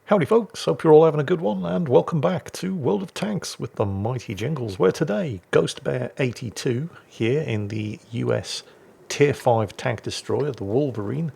Howdy folks, hope you're all having a good one, and welcome back to World of Tanks with the mighty Jingles, where today Ghost Bear 82 here in the US Tier 5 tank destroyer, the Wolverine,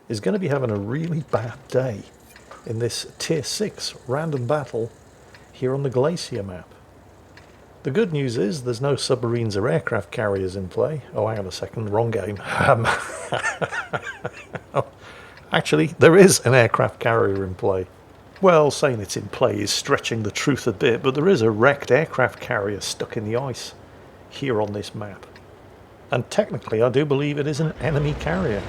is going to be having a really bad day in this Tier 6 random battle here on the Glacier map. The good news is there's no submarines or aircraft carriers in play. Oh, hang on a second, wrong game. Actually, there is an aircraft carrier in play. Well, saying it's in play is stretching the truth a bit, but there is a wrecked aircraft carrier stuck in the ice here on this map. And technically, I do believe it is an enemy carrier,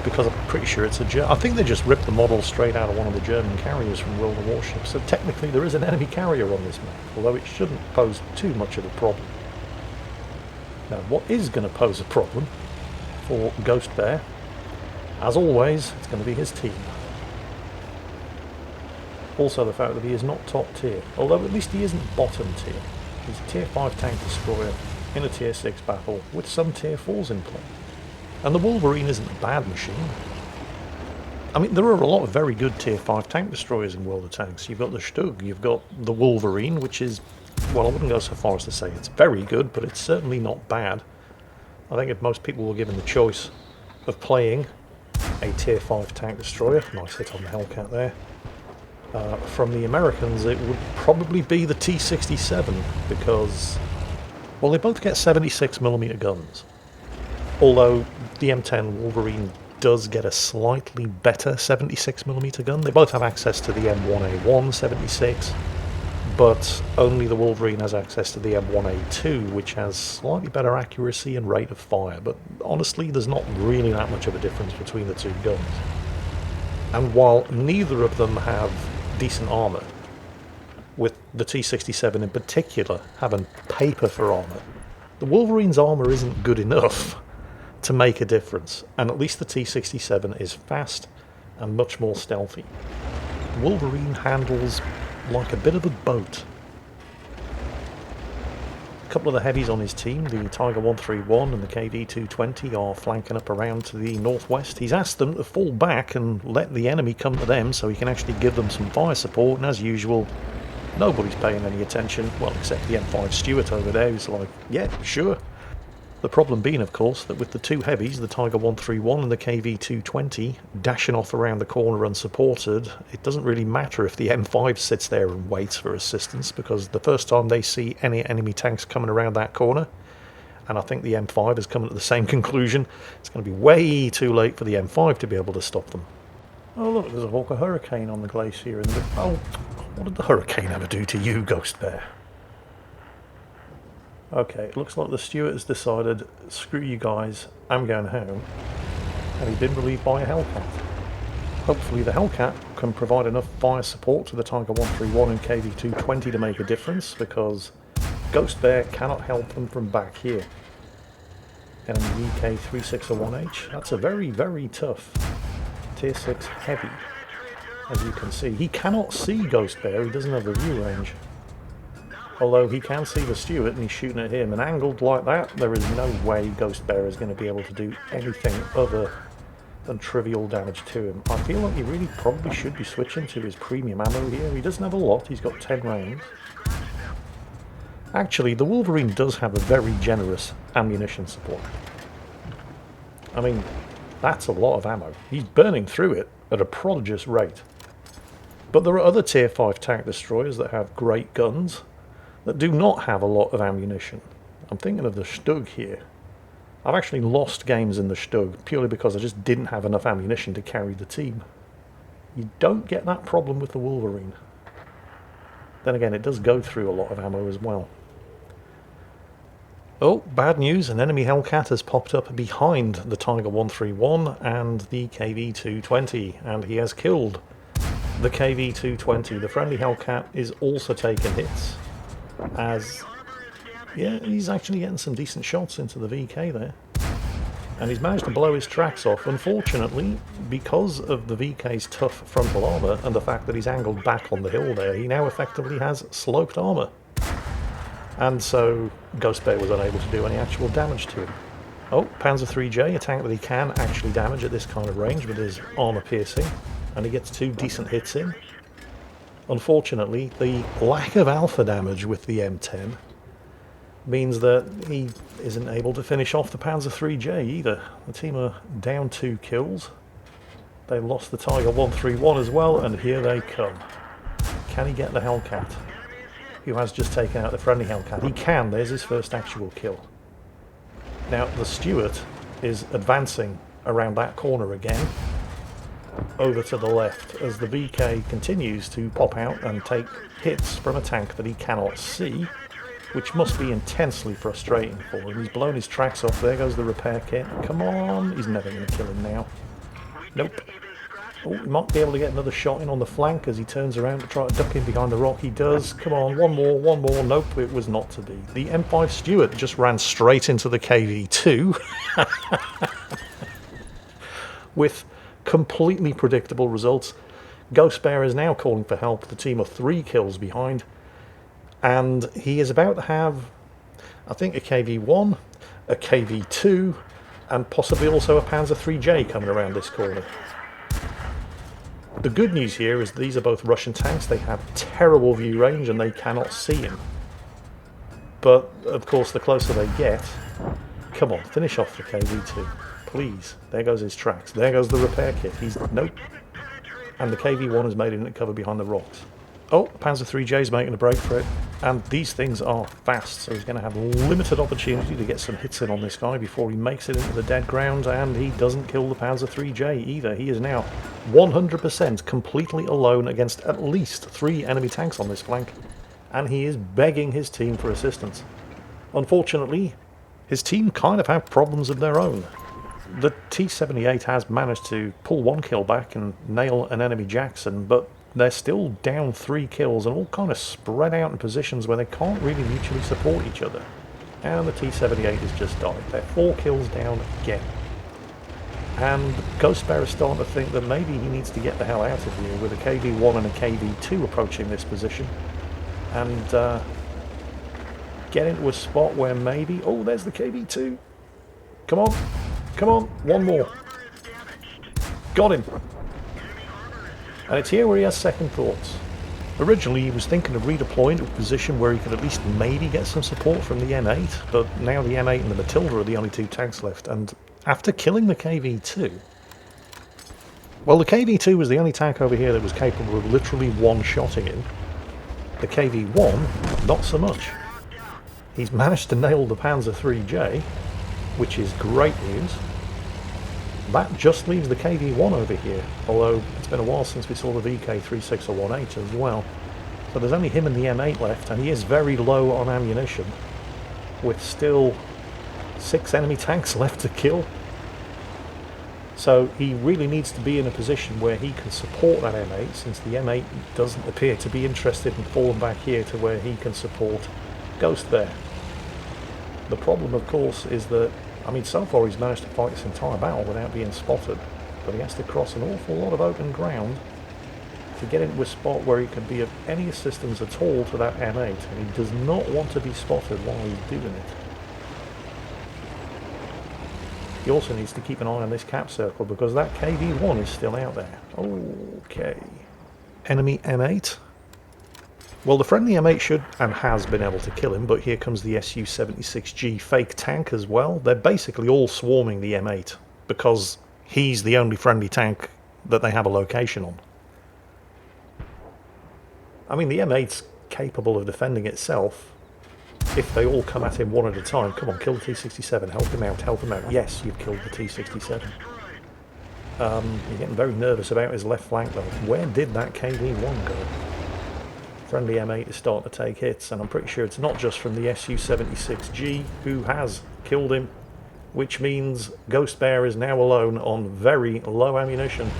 because I'm pretty sure it's a German. I think they just ripped the model straight out of one of the German carriers from World of Warships. So technically, there is an enemy carrier on this map, although it shouldn't pose too much of a problem. Now, what is going to pose a problem for Ghost Bear? As always, it's going to be his team. Also the fact that he is not top tier, although at least he isn't bottom tier. He's a tier 5 tank destroyer in a tier 6 battle with some tier 4s in play. And the Wolverine isn't a bad machine. I mean, there are a lot of very good tier 5 tank destroyers in World of Tanks. You've got the Stug, you've got the Wolverine, which is, well, I wouldn't go so far as to say it's very good, but it's certainly not bad. I think if most people were given the choice of playing a tier 5 tank destroyer, nice hit on the Hellcat there, from the Americans, it would probably be the T-67, because, well, they both get 76mm guns. Although the M10 Wolverine does get a slightly better 76mm gun. They both have access to the M1A1 76, but only the Wolverine has access to the M1A2, which has slightly better accuracy and rate of fire. But honestly, there's not really that much of a difference between the two guns. And while neither of them have decent armour, with the T-67 in particular having paper for armour, the Wolverine's armour isn't good enough to make a difference, and at least the T-67 is fast and much more stealthy. The Wolverine handles like a bit of a boat. A couple of the heavies on his team, the Tiger 131 and the KV-220, are flanking up around to the northwest. He's asked them to fall back and let the enemy come to them so he can actually give them some fire support, and as usual, nobody's paying any attention, well, except the M5 Stuart over there, who's like, yeah, sure. The problem being, of course, that with the two heavies, the Tiger 131 and the KV-220, dashing off around the corner unsupported, it doesn't really matter if the M5 sits there and waits for assistance, because the first time they see any enemy tanks coming around that corner, and I think the M5 is coming to the same conclusion, it's going to be way too late for the M5 to be able to stop them. Oh look, there's a Hawker Hurricane on the glacier in the... Oh, what did the Hurricane ever do to you, Ghost Bear? Okay, it looks like the Stuart has decided, screw you guys, I'm going home, and he's been relieved by a Hellcat. Hopefully the Hellcat can provide enough fire support to the Tiger 131 and KV-220 to make a difference, because Ghost Bear cannot help them from back here. And the UK361H, that's a very, very tough Tier 6 heavy, as you can see. He cannot see Ghost Bear, he doesn't have the view range. Although he can see the Stuart and he's shooting at him, and angled like that, there is no way Ghost Bear is going to be able to do anything other than trivial damage to him. I feel like he really probably should be switching to his premium ammo here. He doesn't have a lot, he's got 10 rounds. Actually, the Wolverine does have a very generous ammunition support. I mean, that's a lot of ammo. He's burning through it at a prodigious rate. But there are other tier 5 tank destroyers that have great guns that do not have a lot of ammunition. I'm thinking of the Stug here. I've actually lost games in the Stug purely because I just didn't have enough ammunition to carry the team. You don't get that problem with the Wolverine. Then again, it does go through a lot of ammo as well. Oh, bad news, an enemy Hellcat has popped up behind the Tiger 131 and the KV-220, and he has killed the KV-220. The friendly Hellcat is also taking hits, as, yeah, he's actually getting some decent shots into the VK there. And he's managed to blow his tracks off. Unfortunately, because of the VK's tough frontal armour and the fact that he's angled back on the hill there, he now effectively has sloped armour. And so Ghost Bear was unable to do any actual damage to him. Oh, Panzer 3J, a tank that he can actually damage at this kind of range with his armour piercing. and he gets 2 decent hits in. Unfortunately, the lack of alpha damage with the M10 means that he isn't able to finish off the Panzer III-J either. The team are down 2 kills. They've lost the Tiger 131 as well, and here they come. Can he get the Hellcat, who has just taken out the friendly Hellcat? He can. There's his first actual kill. Now, the Stuart is advancing around that corner again, over to the left, as the VK continues to pop out and take hits from a tank that he cannot see, which must be intensely frustrating for him. He's blown his tracks off. There goes the repair kit. Come on. He's never going to kill him now. Nope. Oh, he might be able to get another shot in on the flank as he turns around to try to duck in behind the rock. He does. Come on, one more, one more. Nope, it was not to be. The M5 Stuart just ran straight into the KV2 with completely predictable results. Ghost Bear is now calling for help. The team are 3 kills behind, and he is about to have, I think, a KV1, a KV2, and possibly also a Panzer III-J coming around this corner. The good news here is these are both Russian tanks. They have terrible view range and they cannot see him. But, of course, the closer they get... Come on, finish off the KV2. Please. There goes his tracks. There goes the repair kit. He's... Nope. And the KV1 has made it in the cover behind the rocks. Oh, Panzer III-J is making a break for it. And these things are fast, so he's going to have limited opportunity to get some hits in on this guy before he makes it into the dead ground, and he doesn't kill the Panzer III-J either. He is now 100% completely alone against at least 3 enemy tanks on this flank, and he is begging his team for assistance. Unfortunately, his team kind of have problems of their own. The T-78 has managed to pull 1 kill back and nail an enemy Jackson, but they're still down 3 kills and all kind of spread out in positions where they can't really mutually support each other. And the T-78 has just died. They're 4 kills down again. And Ghost Bear is starting to think that maybe he needs to get the hell out of here with a KV-1 and a KV-2 approaching this position. And get into a spot where maybe... Oh, there's the KV-2. Come on. Come on. One more. Got him. And it's here where he has second thoughts. Originally he was thinking of redeploying to a position where he could at least maybe get some support from the M8, but now the M8 and the Matilda are the only 2 tanks left, and after killing the KV-2... Well, the KV-2 was the only tank over here that was capable of literally one-shotting him. The KV-1, not so much. He's managed to nail the Panzer III-J, which is great news. That just leaves the KV-1 over here, although it's been a while since we saw the VK-3618 as well. So there's only him and the M8 left, and he is very low on ammunition, with still 6 enemy tanks left to kill. So he really needs to be in a position where he can support that M8, since the M8 doesn't appear to be interested in falling back here to where he can support Ghost Bear. The problem, of course, is that, I mean, so far he's managed to fight this entire battle without being spotted, but he has to cross an awful lot of open ground to get into a spot where he can be of any assistance at all to that M8, and he does not want to be spotted while he's doing it. He also needs to keep an eye on this cap circle, because that KV-1 is still out there. Okay. Enemy M8. Well, the friendly M8 should and has been able to kill him, but here comes the Su-76G fake tank as well. They're basically all swarming the M8, because he's the only friendly tank that they have a location on. I mean, the M8's capable of defending itself if they all come at him one at a time. Come on, kill the T-67, help him out, help him out. Yes, you've killed the T-67. You're getting very nervous about his left flank though. Where did that KV-1 go? Friendly M8 is starting to take hits, and I'm pretty sure it's not just from the Su-76G who has killed him, which means Ghost Bear is now alone on very low ammunition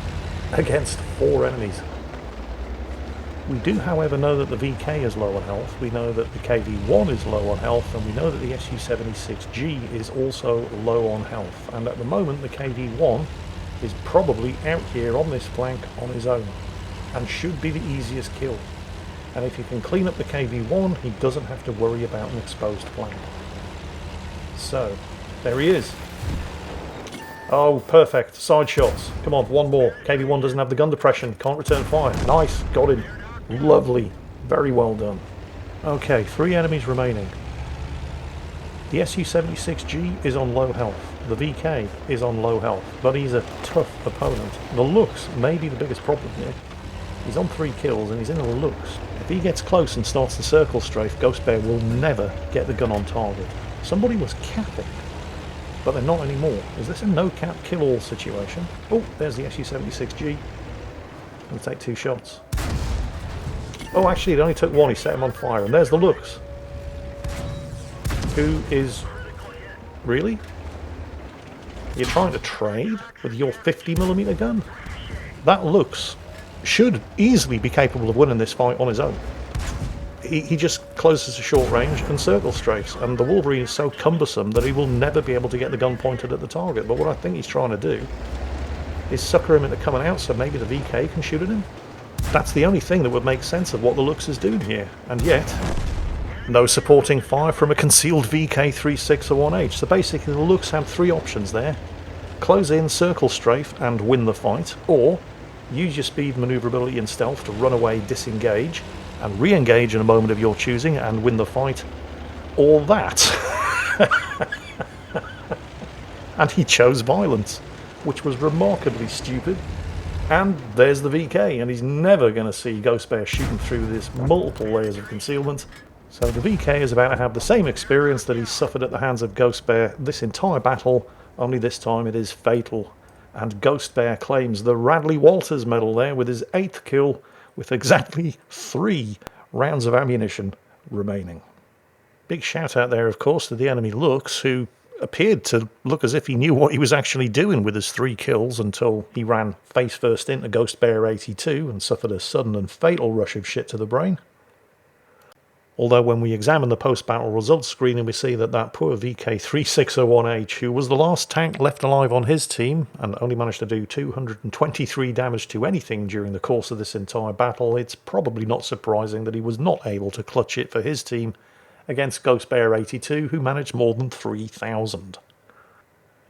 against 4 enemies. We do, however, know that the VK is low on health, we know that the KV-1 is low on health, and we know that the Su-76G is also low on health. And at the moment, the KV-1 is probably out here on this flank on his own, and should be the easiest kill. And if you can clean up the KV-1, he doesn't have to worry about an exposed flank. So, there he is. Oh, perfect. Side shots. Come on, one more. KV-1 doesn't have the gun depression. Can't return fire. Nice. Got him. Lovely. Very well done. Okay, 3 enemies remaining. The Su-76G is on low health. The VK is on low health, but he's a tough opponent. The looks may be the biggest problem here. He's on 3 kills and he's in the looks. If he gets close and starts the circle strafe, Ghost Bear will never get the gun on target. Somebody was capping, but they're not anymore. Is this a no-cap kill-all situation? Oh, there's the Su-76G. Gonna take 2 shots. Oh, actually, it only took 1. He set him on fire, and there's the looks. Who is... Really? You're trying to trade with your 50mm gun? That looks... should easily be capable of winning this fight on his own. He just closes to short range and circle strafes, and the Wolverine is so cumbersome that he will never be able to get the gun pointed at the target. But what I think he's trying to do is sucker him into coming out so maybe the VK can shoot at him. That's the only thing that would make sense of what the looks is doing here, and yet no supporting fire from a concealed VK-3601H. So basically the looks have 3 options there: close in, circle strafe and win the fight, or use your speed, manoeuvrability and stealth to run away, disengage and re-engage in a moment of your choosing and win the fight, or that. And he chose violence, which was remarkably stupid. And there's the VK, and he's never going to see Ghost Bear shooting through this multiple layers of concealment. So the VK is about to have the same experience that he suffered at the hands of Ghost Bear this entire battle, only this time it is fatal. And Ghost Bear claims the Radley Walters medal there with his 8th kill, with exactly 3 rounds of ammunition remaining. Big shout out there, of course, to the enemy looks, who appeared to look as if he knew what he was actually doing with his 3 kills until he ran face first into Ghost Bear 82 and suffered a sudden and fatal rush of shit to the brain. Although when we examine the post-battle results screening, we see that that poor VK-3601H, who was the last tank left alive on his team and only managed to do 223 damage to anything during the course of this entire battle, it's probably not surprising that he was not able to clutch it for his team against Ghost Bear 82, who managed more than 3,000.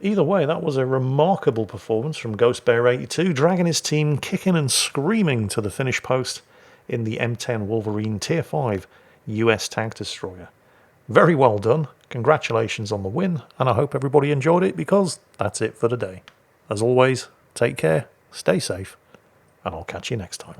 Either way, that was a remarkable performance from Ghost Bear 82, dragging his team kicking and screaming to the finish post in the M10 Wolverine Tier 5 US tank destroyer. Very well done, congratulations on the win, and I hope everybody enjoyed it, because that's it for today. As always, take care, stay safe, and I'll catch you next time.